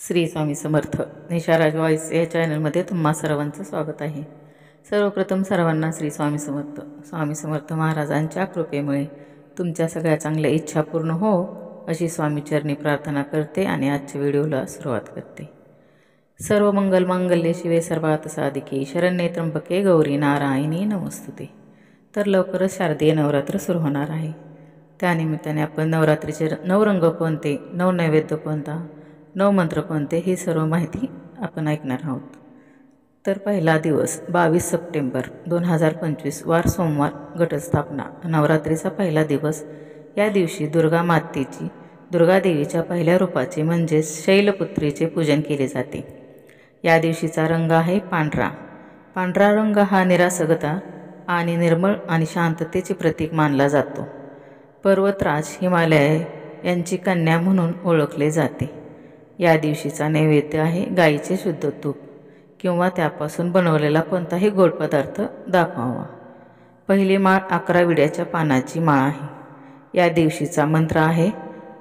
Shri Swami Samarth निशाराज voice या चॅनलमध्ये तुम्हा सर्वांचं स्वागत आहे। सर्वप्रथम सर्वांना श्री स्वामी समर्थ महाराजांच्या कृपेमुळे तुमच्या सगळ्या चांगल्या इच्छा पूर्ण हो अशी स्वामीचरणी प्रार्थना करते आणि आजच्या व्हिडिओला सुरुवात करते। सर्व मंगल मांगल्ये शिवे सर्वार्थ साधिके शरण्ये त्र्यंबके गौरी नारायणी नमस्तुते। तर लवकरच शारदीय नवरात्र सुरू होणार आहे। त्यानिमित्ताने आपण नवरात्रीचे 9 रंग कोणते, 9 नैवेद्य कोणता, 9 मंत्र कोणते ही सर्व माहिती आपण ऐकणार आहोत। तर पहिला दिवस 22 सप्टेंबर 2025 वार सोमवार घटस्थापना नवरात्रीचा पहिला दिवस। या दिवशी दुर्गा देवीच्या पहिल्या रूपाचे म्हणजे शैलपुत्रीचे पूजन केले जाते। या दिवशीचा रंग आहे पांढरा। पांढरा रंग हा निरासगता आणि निर्मळ आणि शांततेचे प्रतीक मानला जातो। पर्वतराज हिमालय यांची कन्या म्हणून ओळखले जाते। या दिवशीचा नैवेद्य आहे गाईचे शुद्ध तूप किंवा त्यापासून बनवलेला कोणताही गोड पदार्थ दाखवावा। पहिली माळ 11 विड्याच्या पानाची माळ आहे। या दिवशीचा मंत्र आहे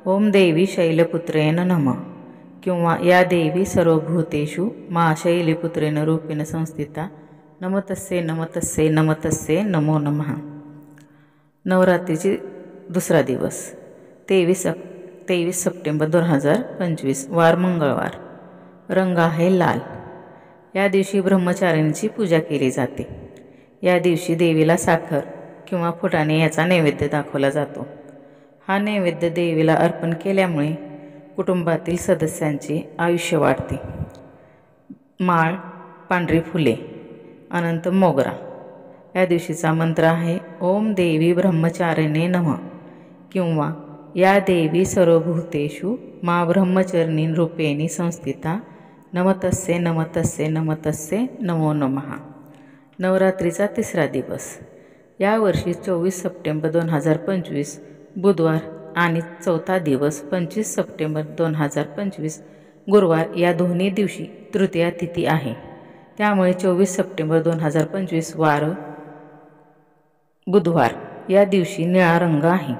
ओम देवी शैलपुत्रेन नमः किंवा या देवी सर्वभूतेषु मा शैलपुत्रेन रूपेण संस्थिता नमस्तस्ये नमस्तस्ये नमस्तस्ये नमो नमः। नवरात्रीची दुसरा दिवस 23 सप्टेंबर 2025 वार मंगळवार। रंग आहे लाल। या दिवशी ब्रह्मचारिणीची पूजा केली जाते। या दिवशी देवीला साखर किंवा फुटाणे याचा नैवेद्य दाखवला जातो। हा नैवेद्य देवीला अर्पण केल्यामुळे कुटुंबातील सदस्यांचे आयुष्य वाढते। माळ पांढरी फुले अनंत मोगरा। या दिवशीचा मंत्र आहे ओम देवी ब्रह्मचारिणे नमः किंवा या देवी सर्वभूतेषु मा ब्रह्मचरणी रूपेणी संस्थिता नमस्तस्ये नमस्तस्ये नमस्तस्ये नमो नमः। नवरात्रीचा तिसरा दिवस या वर्षी 24 सप्टेंबर 2025 बुधवार आणि चौथा दिवस 25 सप्टेंबर 2025 गुरुवार। या दोन्ही दिवशी तृतीया तिथी आहे। त्यामुळे 24 सप्टेंबर 2025 वार बुधवार या दिवशी निळा रंग आहे।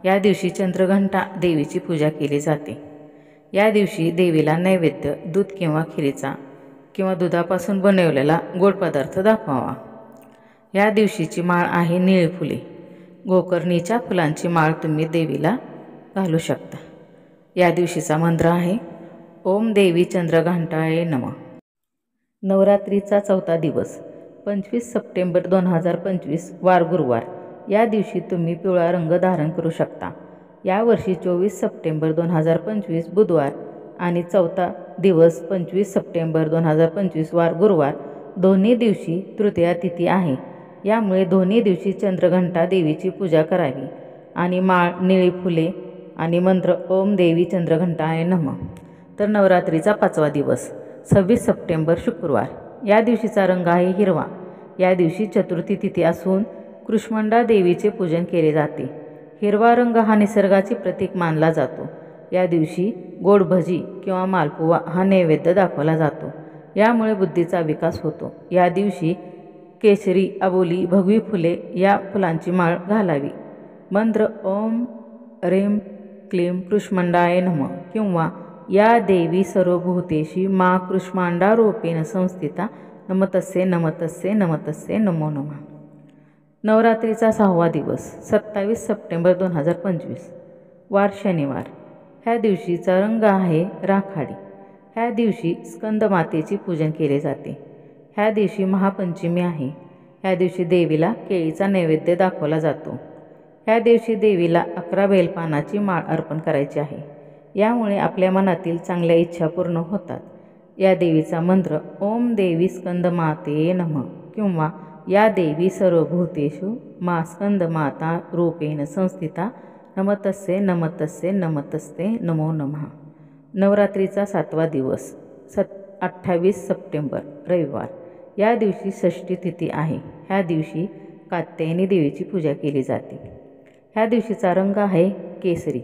या दिवशी चंद्रघंटा देवीची पूजा केली जाते। या दिवशी देवीला नैवेद्य दूध किंवा खिरीचा किंवा दुधापासून बनवलेला गोड पदार्थ दाखवावा। या दिवशीची माळ आहे निळी फुले। गोकर्णीच्या फुलांची माळ तुम्ही देवीला घालू शकता। या दिवशीचा मंत्र आहे ओम देवी चंद्रघंटाये नमः। नवरात्रीचा चौथा दिवस 25 सप्टेंबर 2025 वार गुरुवार। या दिवशी तुम्ही पिवळा रंग धारण करू शकता। या वर्षी 24 सप्टेंबर 2025 बुधवार आणि चौथा दिवस 25 सप्टेंबर 2025 वार गुरुवार दोन्ही दिवशी तृतीया तिथी आहे। यामुळे दोन्ही दिवशी चंद्रघंटा देवीची पूजा करावी आणि माळ निळी फुले आणि मंत्र ओम देवी चंद्रघंटाय नमः। तर नवरात्रीचा पाचवा दिवस 26 सप्टेंबर शुक्रवार। या दिवशीचा रंग आहे हिरवा। या दिवशी चतुर्थी तिथी असून कुष्मांडा देवीचे पूजन केले जाते। हिरवा रंग हा निसर्गाचे प्रतीक मानला जातो। या दिवशी गोड भजी किंवा मालपुवा हा नैवेद्य दाखवला जातो। यामुळे बुद्धीचा विकास होतो। या दिवशी केशरी, अबोली, भगवी फुले या फुलांची माळ घालावी। मंत्र ओम ह्रीं क्लीं कुष्मांडाय नमः किंवा या देवी सर्वभूतेषु मा कुष्मांडा रूपेण संस्थिता नमस्तस्ये नमस्तस्ये नमस्तस्ये नमो नमः। नवरात्रीचा 6वा दिवस 27 सप्टेंबर 2025 वार शनिवार। ह्या दिवशीचा रंग आहे राखाडी। ह्या दिवशी स्कंद मातेचे पूजन केले जाते। ह्या दिवशी महापंचमी आहे। ह्या दिवशी देवीला केळीचा नैवेद्य दाखवला जातो। ह्या दिवशी देवीला 11 बेलपानाची माळ अर्पण करायची आहे। यामुळे आपल्या मनातील चांगल्या इच्छा पूर्ण होतात। या देवीचा मंत्र ओम देवी स्कंद माते नमः किंवा या देवी सर्वभूतेषु मा स्कंद माता रूपेण संस्थिता नमस्तस्ये नमस्तस्ये नमस्तस्ये नमो नमः। नवरात्रीचा 7वा दिवस 28 सप्टेंबर रविवार। या दिवशी षष्ठी तिथी आहे। ह्या दिवशी कात्यायनी देवीची पूजा केली जाते। ह्या दिवशीचा रंग आहे केसरी।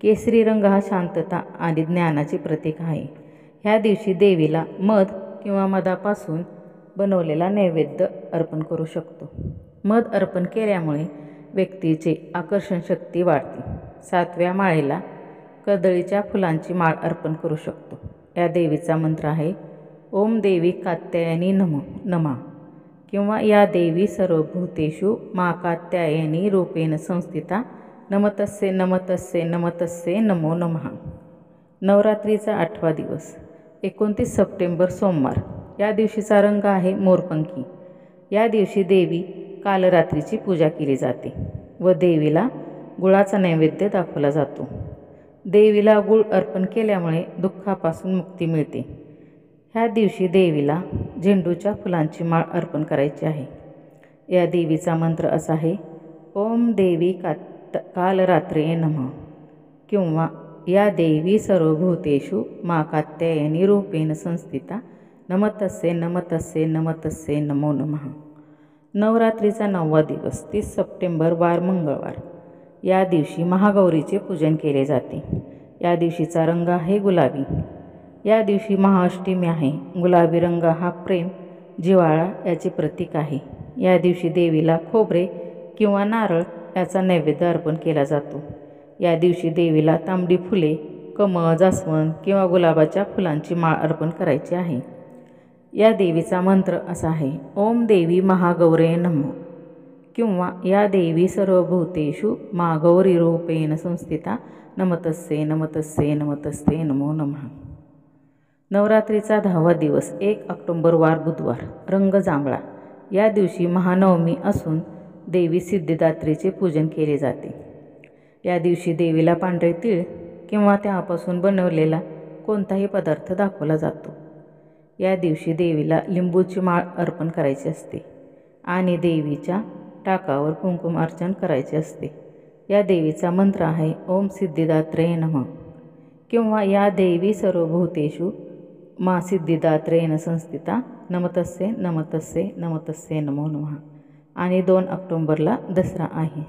केसरी रंग हा शांतता आणि ज्ञानाचे प्रतीक आहे। ह्या दिवशी देवीला मध किंवा मधापासून बनवलेला नैवेद्य अर्पण करू शकतो। मध अर्पण केल्यामुळे व्यक्तीचे आकर्षण शक्ती वाढते। 7व्या माळेला कदळीच्या फुलांची माळ अर्पण करू शकतो। या देवीचा मंत्र आहे ओम देवी कात्यायनी नमा किंवा या देवी सर्वभूतेषु मा कात्यायनी रूपेण संस्थिता नमतस्से नमतस्से नमतस्से नमो नमः। नवरात्रीचा 8वा दिवस 29 सप्टेंबर सोमवार। या दिवशीचा रंग आहे मोरपंखी। या दिवशी देवी कालरात्रीची पूजा केली जाते व देवीला गुळाचा नैवेद्य दाखवला जातो। देवीला गुळ अर्पण केल्यामुळे दुःखापासून मुक्ती मिळते। ह्या दिवशी देवीला झेंडूच्या फुलांची माळ अर्पण करायची आहे। या देवीचा मंत्र असा आहे ओम देवी कालरात्रे नमः किंवा या देवी सर्वभूतेषु मा कात्यायनी रूपेण संस्थिता नमतस्से नमतस्से नमतस्से नमो नमः। नवरात्रीचा 9वा दिवस 30 सप्टेंबर वार मंगळवार। या दिवशी महागौरीचे पूजन केले जाते। या दिवशीचा रंग आहे गुलाबी। या दिवशी महाअष्टमी आहे। गुलाबी रंग हा प्रेम जिव्हाळा याचे प्रतीक आहे। या दिवशी देवीला खोबरे किंवा नारळ याचा नैवेद्य अर्पण केला जातो। या दिवशी देवीला तांबडी फुले, कमळ, जास्वंद किंवा गुलाबाच्या फुलांची माळ अर्पण करायची आहे। या देवीचा मंत्र असा आहे ओम देवी महागौरे नमः किंवा या देवी सर्वभूतेषु मा गौरी रूपेण संस्थिता नमतस्से नमतस्से नमतस्से नमो नमः। नवरात्रीचा 10वा दिवस 1 ऑक्टोबर वार बुधवार। रंग जांभळा। या दिवशी महानवमी असून देवी सिद्धिदात्रीचे पूजन केले जाते। या दिवशी देवीला पांढरे तीळ किंवा त्यापासून बनवलेला कोणताही पदार्थ दाखवला जातो। या दिवशी देवीला लिंबूची माळ अर्पण करायची असते आणि देवीच्या टाकावर कुंकुम अर्चन करायचे असते। या देवीचा मंत्र आहे ओम सिद्धिदात्रे नमः किंवा या देवी सर्वभूतेषु मा सिद्धिदात्रेण संस्थिता नमतस्से नमतस्से नमतस्से नमो नमः। आणि 2 ऑक्टोबरला दसरा आहे।